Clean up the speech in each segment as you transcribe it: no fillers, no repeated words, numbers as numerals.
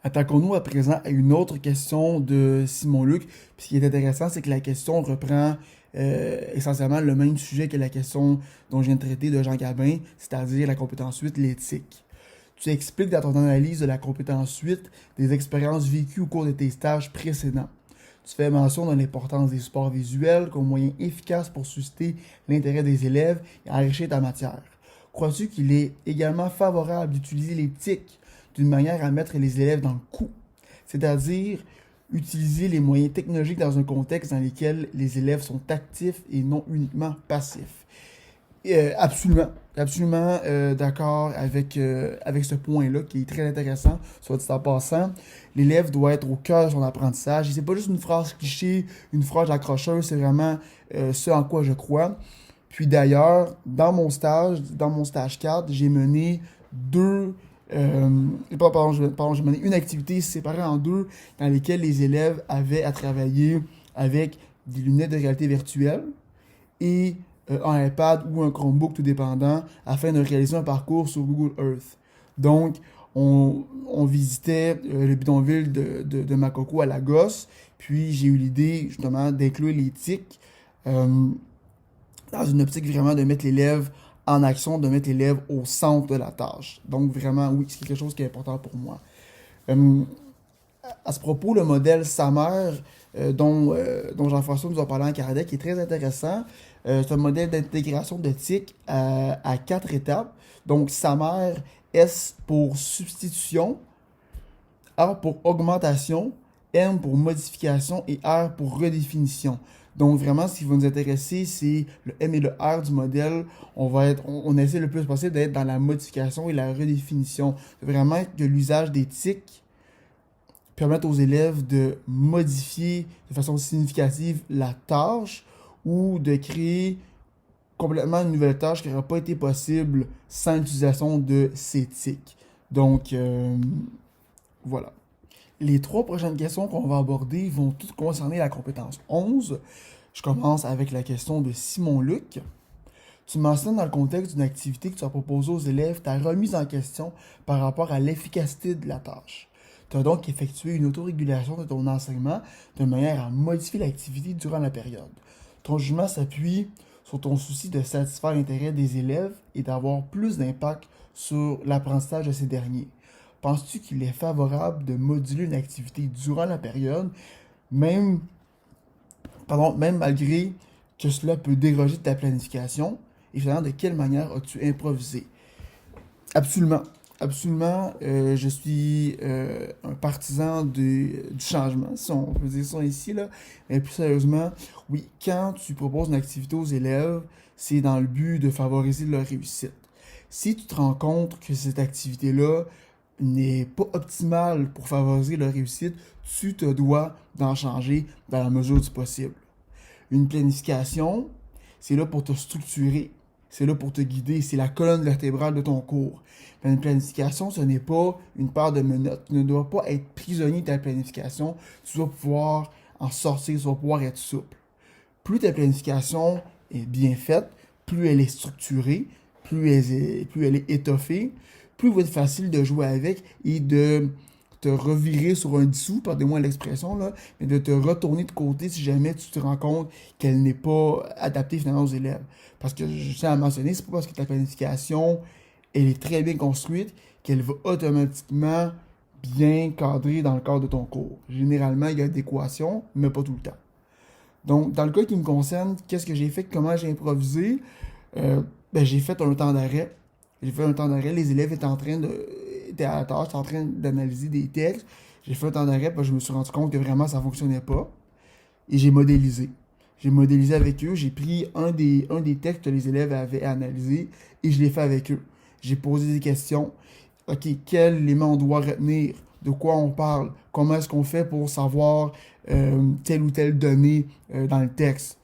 Attaquons-nous à présent à une autre question de Simon Luc. Puis ce qui est intéressant, c'est que la question reprend essentiellement le même sujet que la question dont je viens de traiter de Jean Gabin, c'est-à-dire la compétence 8, l'éthique. Tu expliques dans ton analyse de la compétence 8 des expériences vécues au cours de tes stages précédents. Tu fais mention de l'importance des supports visuels comme moyen efficace pour susciter l'intérêt des élèves et enrichir ta matière. Crois-tu qu'il est également favorable d'utiliser l'éthique d'une manière à mettre les élèves dans le coup, c'est-à-dire utiliser les moyens technologiques dans un contexte dans lequel les élèves sont actifs et non uniquement passifs? Absolument, absolument d'accord avec ce point-là qui est très intéressant, soit dit en passant. L'élève doit être au cœur de son apprentissage. Et c'est pas juste une phrase cliché, une phrase accrocheuse, c'est vraiment ce en quoi je crois. Puis d'ailleurs, dans mon stage 4, j'ai mené deux. J'ai mené une activité séparée en deux dans lesquelles les élèves avaient à travailler avec des lunettes de réalité virtuelle et un iPad ou un Chromebook tout dépendant afin de réaliser un parcours sur Google Earth. Donc, on visitait le bidonville de Makoko à Lagos, puis j'ai eu l'idée justement d'inclure l'éthique euh, dans une optique vraiment de mettre l'élève en action, de mettre l'élève au centre de la tâche. Donc vraiment, oui, c'est quelque chose qui est important pour moi. Euh, à ce propos, le modèle SAMR dont Jean-François nous a parlé en Kardec est très intéressant. C'est un modèle d'intégration d'éthique à quatre étapes. Donc SAMR, S pour substitution, A pour augmentation, M pour modification et R pour redéfinition. Donc vraiment, ce qui va nous intéresser, c'est le M et le R du modèle. On essaie le plus possible d'être dans la modification et la redéfinition. Vraiment que l'usage d'éthique permette aux élèves de modifier de façon significative la tâche ou de créer complètement une nouvelle tâche qui n'aurait pas été possible sans l'utilisation de ces tics. Donc, voilà. Les trois prochaines questions qu'on va aborder vont toutes concerner la compétence 11. Je commence avec la question de Simon Luc. Tu mentionnes dans le contexte d'une activité que tu as proposée aux élèves ta remise en question par rapport à l'efficacité de la tâche. Tu as donc effectué une autorégulation de ton enseignement de manière à modifier l'activité durant la période. Ton jugement s'appuie sur ton souci de satisfaire l'intérêt des élèves et d'avoir plus d'impact sur l'apprentissage de ces derniers. Penses-tu qu'il est favorable de moduler une activité durant la période, même, même malgré que cela peut déroger de ta planification? Et finalement, de quelle manière as-tu improvisé? Absolument. Absolument, je suis un partisan du changement, si on peut dire ça ici, là. Mais plus sérieusement, oui, quand tu proposes une activité aux élèves, c'est dans le but de favoriser leur réussite. Si tu te rends compte que cette activité-là n'est pas optimale pour favoriser leur réussite, tu te dois d'en changer dans la mesure du possible. Une planification, c'est là pour te structurer, c'est là pour te guider, c'est la colonne vertébrale de ton cours. Mais une planification, ce n'est pas une paire de menottes. Tu ne dois pas être prisonnier de ta planification. Tu dois pouvoir en sortir, tu dois pouvoir être souple. Plus ta planification est bien faite, plus elle est structurée, plus elle est étoffée, plus il va être facile de jouer avec et de te revirer sur un dissous, pardonnez-moi l'expression, là, mais de te retourner de côté si jamais tu te rends compte qu'elle n'est pas adaptée finalement aux élèves. Parce que je tiens à mentionner, c'est pas parce que ta planification, elle est très bien construite qu'elle va automatiquement bien cadrer dans le cadre de ton cours. Généralement, il y a adéquation, mais pas tout le temps. Donc, dans le cas qui me concerne, qu'est-ce que j'ai fait, comment j'ai improvisé? J'ai fait un temps d'arrêt. J'ai fait un temps d'arrêt. Les élèves étaient à la tâche, étaient en train d'analyser des textes. J'ai fait un temps d'arrêt parce que je me suis rendu compte que vraiment ça fonctionnait pas. Et j'ai modélisé. J'ai modélisé avec eux. J'ai pris un des textes que les élèves avaient analysé et je l'ai fait avec eux. J'ai posé des questions. OK, quel élément on doit retenir? De quoi on parle? Comment est-ce qu'on fait pour savoir telle ou telle donnée dans le texte?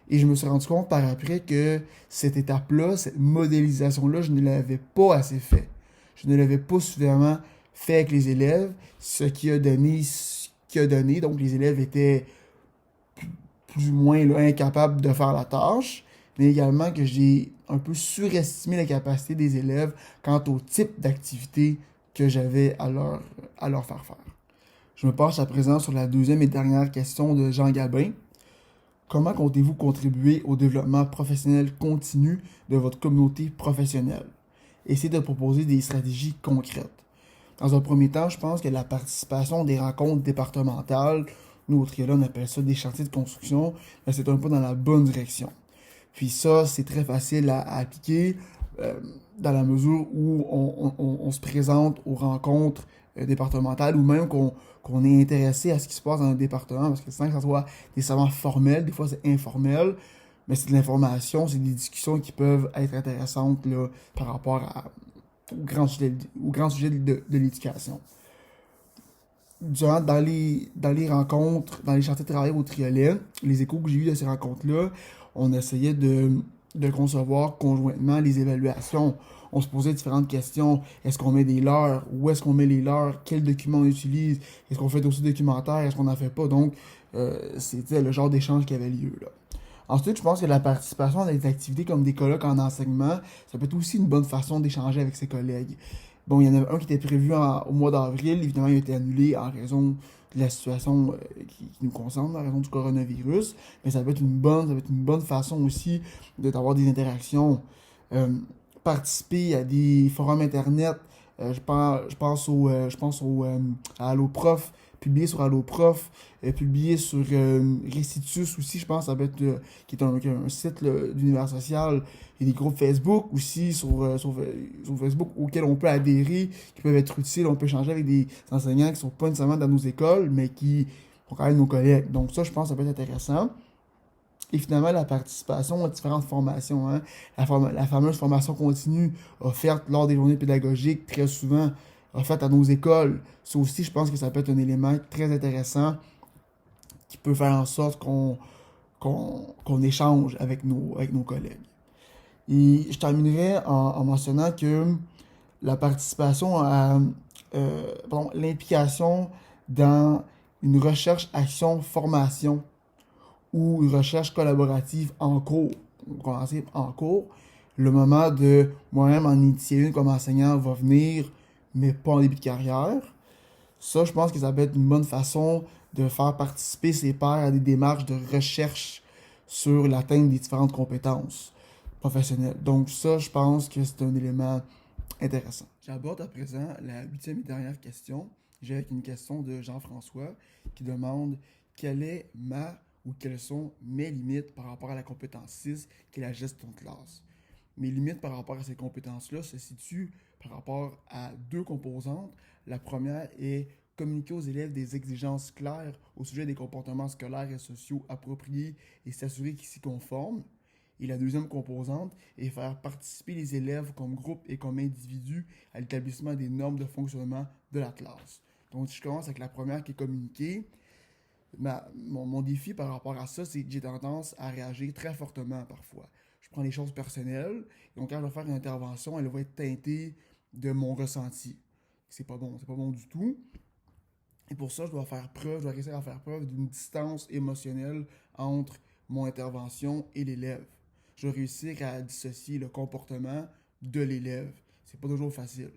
Et je me suis rendu compte par après que cette étape-là, cette modélisation-là, je ne l'avais pas assez fait. Je ne l'avais pas suffisamment fait avec les élèves, ce qui a donné ce qui a donné. Donc les élèves étaient plus ou moins là, incapables de faire la tâche, mais également que j'ai un peu surestimé la capacité des élèves quant au type d'activité que j'avais à leur faire faire. Je me penche à présent sur la deuxième et dernière question de Jean Gabin. Comment comptez-vous contribuer au développement professionnel continu de votre communauté professionnelle? Essayez de proposer des stratégies concrètes. Dans un premier temps, je pense que la participation des rencontres départementales, nous au Triola on appelle ça des chantiers de construction, mais c'est un peu dans la bonne direction. Puis ça, c'est très facile à appliquer euh, dans la mesure où on se présente aux rencontres départementales ou même qu'on est intéressé à ce qui se passe dans un département, parce que sans que ça soit nécessairement formel, des fois c'est informel, mais c'est de l'information, c'est des discussions qui peuvent être intéressantes là, par rapport au grand sujet de l'éducation. Dans les rencontres, dans les chantiers de travail au Triolet, les échos que j'ai eus de ces rencontres-là, on essayait de concevoir conjointement les évaluations. On se posait différentes questions. Est-ce qu'on met des leurres? Où est-ce qu'on met les leurres? Quels documents on utilise? Est-ce qu'on fait aussi documentaire? Est-ce qu'on n'en fait pas? Donc, c'était le genre d'échange qui avait lieu là. Ensuite, je pense que la participation à des activités comme des colloques en enseignement, ça peut être aussi une bonne façon d'échanger avec ses collègues. Bon, il y en avait un qui était prévu au mois d'avril, évidemment, il a été annulé en raison de la situation qui nous concerne, en raison du coronavirus, mais ça peut être une bonne façon aussi d'avoir des interactions. Euh, Participer à des forums internet, je pense à AlloProf, publier sur AlloProf, publier sur Restitus aussi, je pense, ça peut être, qui est un site d'univers social. Il y a des groupes Facebook aussi sur Facebook auxquels on peut adhérer, qui peuvent être utiles. On peut échanger avec des enseignants qui ne sont pas nécessairement dans nos écoles, mais qui sont quand même nos collègues. Donc ça, je pense, ça peut être intéressant. Et finalement, la participation à différentes formations. Hein. La fameuse formation continue offerte lors des journées pédagogiques, très souvent offerte à nos écoles. Ça aussi, je pense que ça peut être un élément très intéressant qui peut faire en sorte qu'on échange avec nos collègues. Et je terminerai en mentionnant que la participation à l'implication dans une recherche, action, formation ou une recherche collaborative en cours, commencer en cours, le moment de moi-même en initier une comme enseignant va venir, mais pas en début de carrière. Ça, je pense que ça peut être une bonne façon de faire participer ses pairs à des démarches de recherche sur l'atteinte des différentes compétences professionnelles. Donc ça, je pense que c'est un élément intéressant. J'aborde à présent la huitième et dernière question. J'ai avec une question de Jean-François qui demande quelle est ma ou quelles sont mes limites par rapport à la compétence 6 qui est la gestion de classe. Mes limites par rapport à ces compétences-là se situent par rapport à deux composantes. La première est communiquer aux élèves des exigences claires au sujet des comportements scolaires et sociaux appropriés et s'assurer qu'ils s'y conforment. Et la deuxième composante est faire participer les élèves comme groupe et comme individus à l'établissement des normes de fonctionnement de la classe. Donc, si je commence avec la première qui est communiquer, mon défi par rapport à ça, c'est que j'ai tendance à réagir très fortement parfois. Je prends les choses personnelles, et donc quand je vais faire une intervention, elle va être teintée de mon ressenti. C'est pas bon du tout. Et pour ça, je dois réussir à faire preuve d'une distance émotionnelle entre mon intervention et l'élève. Je dois réussir à dissocier le comportement de l'élève. C'est pas toujours facile.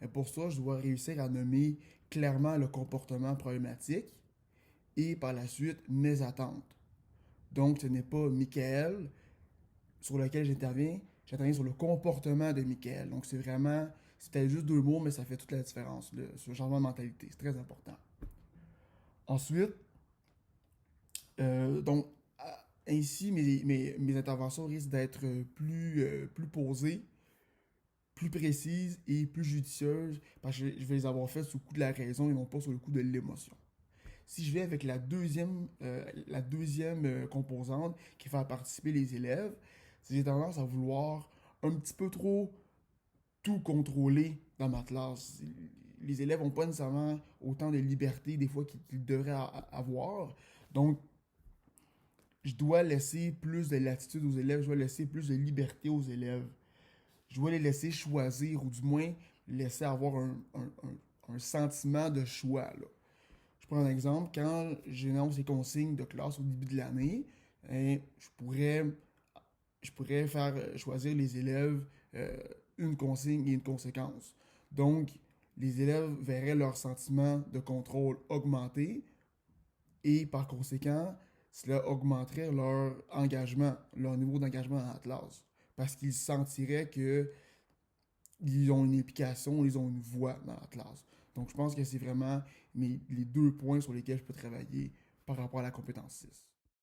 Et pour ça, je dois réussir à nommer clairement le comportement problématique et par la suite mes attentes. Donc, ce n'est pas Michael sur lequel j'interviens sur le comportement de Michael. Donc, c'est peut-être juste deux mots, mais ça fait toute la différence, ce changement de mentalité. C'est très important. Ensuite, donc, ainsi, mes interventions risquent d'être plus posées, plus précises et plus judicieuses parce que je vais les avoir faites sous le coup de la raison et non pas sous le coup de l'émotion. Si je vais avec la deuxième composante qui fait participer les élèves, c'est que j'ai tendance à vouloir un petit peu trop tout contrôler dans ma classe. Les élèves n'ont pas nécessairement autant de liberté des fois qu'ils devraient avoir. Donc, je dois laisser plus de latitude aux élèves, je dois laisser plus de liberté aux élèves. Je dois les laisser choisir ou du moins laisser avoir un sentiment de choix. Là. Je prends un exemple, quand j'énonce les consignes de classe au début de l'année, hein, je pourrais faire choisir les élèves une consigne et une conséquence. Donc, les élèves verraient leur sentiment de contrôle augmenter et par conséquent, cela augmenterait leur engagement, leur niveau d'engagement en classe. Parce qu'ils sentiraient que ils ont une implication, ils ont une voix dans la classe. Donc, je pense que c'est vraiment les deux points sur lesquels je peux travailler par rapport à la compétence 6.